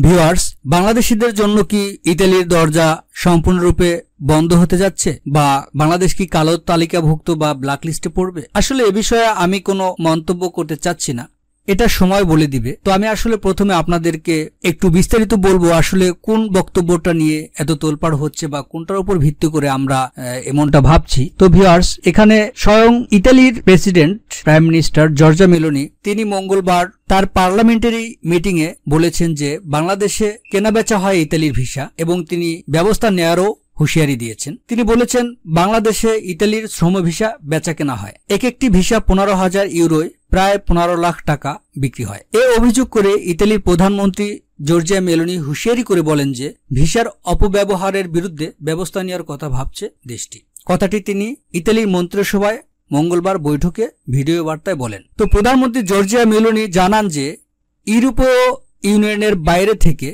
Viewers, বাংলাদেশিদের জন্য কি ইতালির দরজা সম্পূর্ণরূপে বন্ধ হতে যাচ্ছে, বা বাংলাদেশ কি কালো তালিকাভুক্ত বা ব্ল্যাকলিস্টে পড়বে? আসলে এ বিষয়ে আমি কোনো মন্তব্য করতে চাচ্ছি না, এটা সময় বলে দিবে। তো আমি আসলে প্রথমে আপনাদেরকে একটু বিস্তারিত বলবো আসলে কোন বক্তব্যটা নিয়ে এত তোলপাড় হচ্ছে বা কোনটার উপর ভিত্তি করে আমরা এমনটা ভাবছি। তো ভিউয়ার্স, এখানে স্বয়ং ইতালির president prime minister Giorgia Meloni তিনি মঙ্গলবার তার পার্লামেন্টারি মিটিং এ বলেছেন যে বাংলাদেশে কেনাবেচা হয় ইতালির ভিসা এবং তিনি ব্যবস্থা নেওয়ারও হুঁশিয়ারি দিয়েছেন। তিনি বলেছেন বাংলাদেশে ইতালির শ্রম ভিসা বেচা কেনা হয়, এক একটি ভিসা 15,000 ইউরোয় প্রায় 15 লাখ টাকা বিক্রি হয়। এ অভিযোগ করে ইতালির প্রধানমন্ত্রী জর্জিয়া মেলোনি হুঁশিয়ারি করে বলেন যে ভিসার অপব্যবহারের বিরুদ্ধে ব্যবস্থা নেওয়ার কথা ভাবছে দেশটি। কথাটি তিনি ইতালির মন্ত্রিসভায় মঙ্গলবার বৈঠকে ভিডিও বার্তায় বলেন। তো প্রধানমন্ত্রী জর্জিয়া মেলোনি জানান যে ইউরোপীয় ইউনিয়নের বাইরে থেকে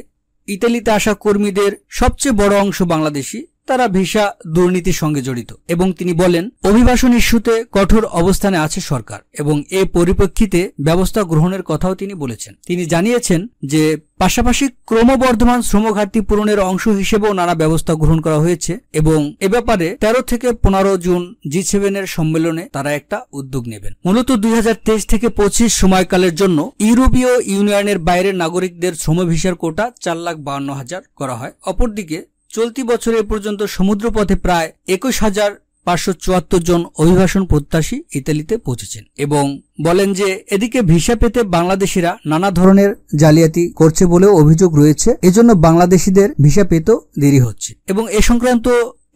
ইতালিতে আসা কর্মীদের সবচেয়ে বড় অংশ বাংলাদেশি, তারা ভিসা দুর্নীতির সঙ্গে জড়িত এবং তিনি বলেন অভিবাসন ইস্যুতে কঠোর অবস্থানে আছে সরকার এবং এ পরিপ্রেক্ষিতে ব্যবস্থা গ্রহণের কথাও তিনি বলেছেন। তিনি জানিয়েছেন যে পাশাপাশি ক্রমবর্ধমান শ্রমঘাটতি পূরণের অংশ হিসেবেও নানা ব্যবস্থা গ্রহণ করা হয়েছে এবং এ ব্যাপারে 13 থেকে 15 জুন G7 এর সম্মেলনে তারা একটা উদ্যোগ নেবেন। মূলত 2023 থেকে 25 সময়কালের জন্য ইউরোপীয় ইউনিয়নের বাইরের নাগরিকদের শ্রম ভিসার কোটা 4,52,000 করা হয়। অপরদিকে চলতি বছর পর্যন্ত সমুদ্রপথে প্রায় 21,574 জন অভিবাসন প্রত্যাশী ইতালিতে পৌঁছেছেন এবং বলেন যে এদিকে ভিসা পেতে বাংলাদেশিরা নানা ধরনের জালিয়াতি করছে বলেও অভিযোগ রয়েছে, এজন্য বাংলাদেশিদের ভিসা পেতেও দেরি হচ্ছে। এবং এ সংক্রান্ত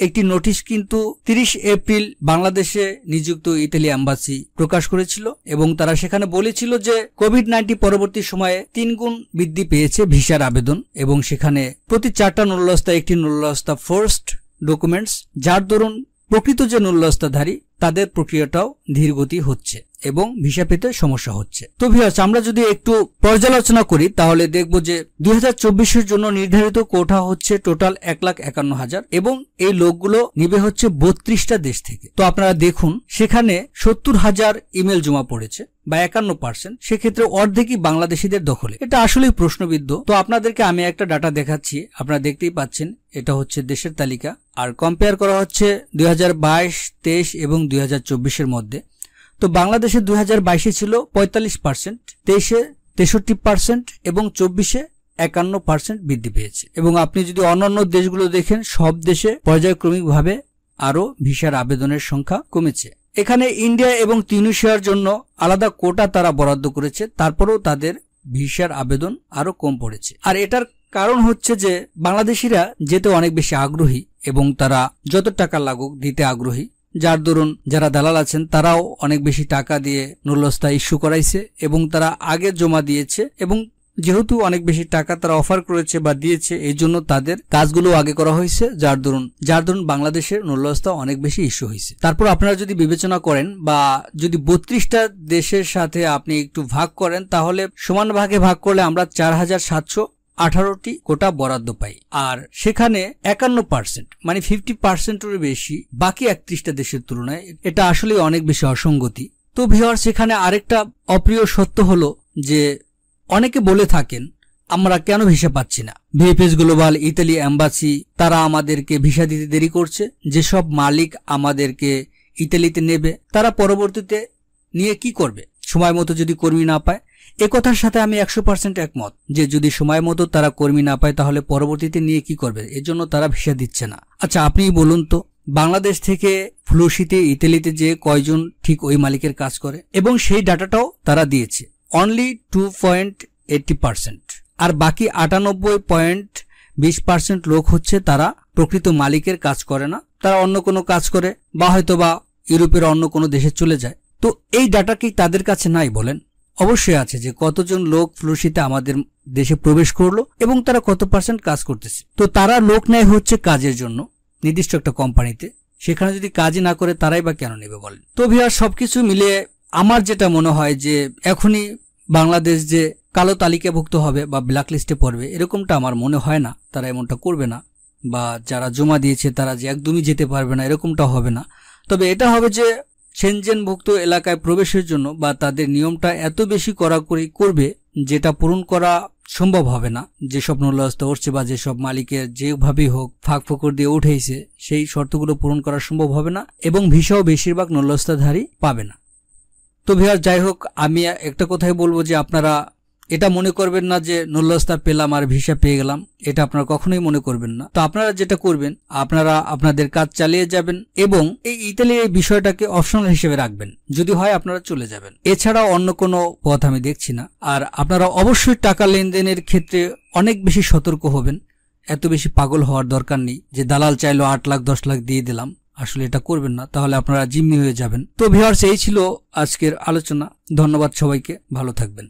একটি নোটিশ কিন্তু 30 এপ্রিল বাংলাদেশে নিযুক্ত ইতালি এম্বাসি প্রকাশ করেছিল এবং তারা সেখানে বলেছিল যে কোভিড-19 পরবর্তী সময়ে 3 গুণ বৃদ্ধি পেয়েছে ভিসার আবেদন এবং সেখানে প্রতি 4টা নুল্লস্তা একটি নুল্লস্তা ফার্স্ট ডকুমেন্টস, যার দরুন প্রকৃত যে নুল্লস্তাধারী তাদের প্রক্রিয়াটাও ধীরগতি হচ্ছে এবং ভিসা পেতে সমস্যা হচ্ছে। তো ভিউয়ার্স, আমরা যদি একটু পর্যালোচনা করি তাহলে দেখব যে 2024 জন্য নির্ধারিত কোটা হচ্ছে টোটাল 1,51,000 এবং এই লোকগুলো নিবে হচ্ছে 32টা দেশ থেকে। তো আপনারা দেখুন সেখানে 70,000 ইমেল জমা পড়েছে বা 51%, সেক্ষেত্রে অর্ধেকই বাংলাদেশিদের দখলে। এটা আসলেই প্রশ্নবিদ্ধ। তো আপনাদেরকে আমি একটা ডাটা দেখাচ্ছি, আপনারা দেখতেই পাচ্ছেন, এটা হচ্ছে দেশের তালিকা আর কম্পেয়ার করা হচ্ছে 2022, 23 এবং 2024 মধ্যে। তো বাংলাদেশে 2022 ছিল 45%, 23 63% এবং 24 51% বৃদ্ধি পেয়েছে। এবং আপনি যদি অন্যান্য দেশগুলো দেখেন সব দেশে পর্যায়ক্রমিকভাবে আরো ভিসার আবেদনের সংখ্যা কমেছে। এখানে ইন্ডিয়া এবং তিউনিসিয়ার জন্য আলাদা কোটা তারা বরাদ্দ করেছে, তারপরেও তাদের ভিসার আবেদন আরো কম পড়েছে। আর এটার কারণ হচ্ছে যে বাংলাদেশিরা যেতে অনেক বেশি আগ্রহী এবং তারা যত টাকা লাগুক দিতে আগ্রহী, যার দরুন যারা দালাল আছেন তারাও অনেক বেশি টাকা দিয়ে নুল্লস্তা ইস্যু করাইছে এবং তারা আগে জমা দিয়েছে এবং যেহেতু অনেক বেশি টাকা তারা অফার করেছে বা দিয়েছে এই জন্য তাদের কাজগুলো আগে করা হয়েছে, যার দরুন বাংলাদেশের নুল্লস্তা অনেক বেশি ইস্যু হয়েছে। তারপর আপনারা যদি বিবেচনা করেন বা যদি 32টা দেশের সাথে আপনি একটু ভাগ করেন তাহলে সমান ভাগে ভাগ করলে আমরা 4,718টি কোটা বরাদ্দ পাই আর সেখানে 51% মানে 50%-এর বেশি বাকি 31টা দেশের তুলনায়। এটা আসলে অনেক বেশি অসঙ্গতি। তো ভিউয়ার্স, সেখানে আরেকটা অপ্রিয় সত্য হলো যে অনেকে বলে থাকেন আমরা কেন ভিসা পাচ্ছি না, ভিএফএস গ্লোবাল, ইতালি এম্বাসি তারা আমাদেরকে ভিসা দিতে দেরি করছে, যেসব মালিক আমাদেরকে ইতালিতে নেবে তারা পরবর্তীতে নিয়ে কি করবে সময় মতো যদি কর্মী না পায়। একথার সাথে আমি 100% একমত যে যদি সময় মতো তারা কর্মী না পায় তাহলে পরবর্তীতে নিয়ে কি করবে, এজন্য তারা ভিসা দিচ্ছে না। আচ্ছা আপনি বলুন তো বাংলাদেশ থেকে ফ্লুশিতে ইতালিতে যে কয়জন ঠিক ওই মালিকের কাজ করে, এবং সেই ডাটাটাও তারা দিয়েছে অনলি 2.80%, আর বাকি 98.20% লোক হচ্ছে তারা প্রকৃত মালিকের কাজ করে না, তারা অন্য কোনো কাজ করে বা হয়তো বা ইউরোপের অন্য কোনো দেশে চলে যায়। তো এই ডাটা কি তাদের কাছে নাই বলেন? অবশ্যই আছে যে কতজন লোক ফ্লুশিতে আমাদের দেশে প্রবেশ করলো এবং তারা কত % কাজ করতেছে। তো তারা লোক নেয় হচ্ছে কাজের জন্য নির্দিষ্ট একটা কোম্পানিতে, সেখানে যদি কাজই না করে তারাই বা কেন নেবে বলেন? তো ভিউয়ার, সবকিছু মিলিয়ে আমার যেটা মনে হয় যে এখনই বাংলাদেশ যে কালো তালিকাভুক্ত হবে বা ব্ল্যাকলিস্টে পড়বে এরকমটা আমার মনে হয় না, তারা এমনটা করবে না, বা যারা জমা দিয়েছে তারা যে একদমই যেতে পারবে না এরকমটা হবে না। তবে এটা হবে যে সেনজেনভুক্ত এলাকায় প্রবেশের জন্য বা তাদের নিয়মটা এত বেশি কড়াকড়ি করবে যেটা পূরণ করা সম্ভব হবে না। যেসব নল্লাস্তা উঠছে বা যেসব মালিকের যেভাবেই হোক ফাঁক ফোকর দিয়ে উঠেছে সেই শর্তগুলো পূরণ করা সম্ভব হবে না এবং ভিসাও বেশিরভাগ নল্লাস্তাধারী পাবে না। তো ভিউয়ার যাই হোক, আমি একটা কথাই বলবো যে আপনারা এটা মনে করবেন না যে নল্লাস্তা পেলাম আর ভিসা পেয়ে গেলাম, এটা আপনারা কখনোই মনে করবেন না। তো আপনারা যেটা করবেন, আপনারা আপনাদের কাজ চালিয়ে যাবেন এবং এই ইতালির এই বিষয়টাকে অপশনাল হিসেবে রাখবেন, যদি হয় আপনারা চলে যাবেন। এছাড়া অন্য কোনো পথ আমি দেখছি না। আর আপনারা অবশ্যই টাকা লেনদেনের ক্ষেত্রে অনেক বেশি সতর্ক হবেন। এত বেশি পাগল হওয়ার দরকার নেই যে দালাল চাইলো 8 লাখ 10 লাখ দিয়ে দিলাম, আসলে এটা করবেন না, তাহলে আপনারা জিম্মি হয়ে যাবেন। তো ভিউয়ার্স, এই ছিল আজকের আলোচনা। ধন্যবাদ সবাইকে, ভালো থাকবেন।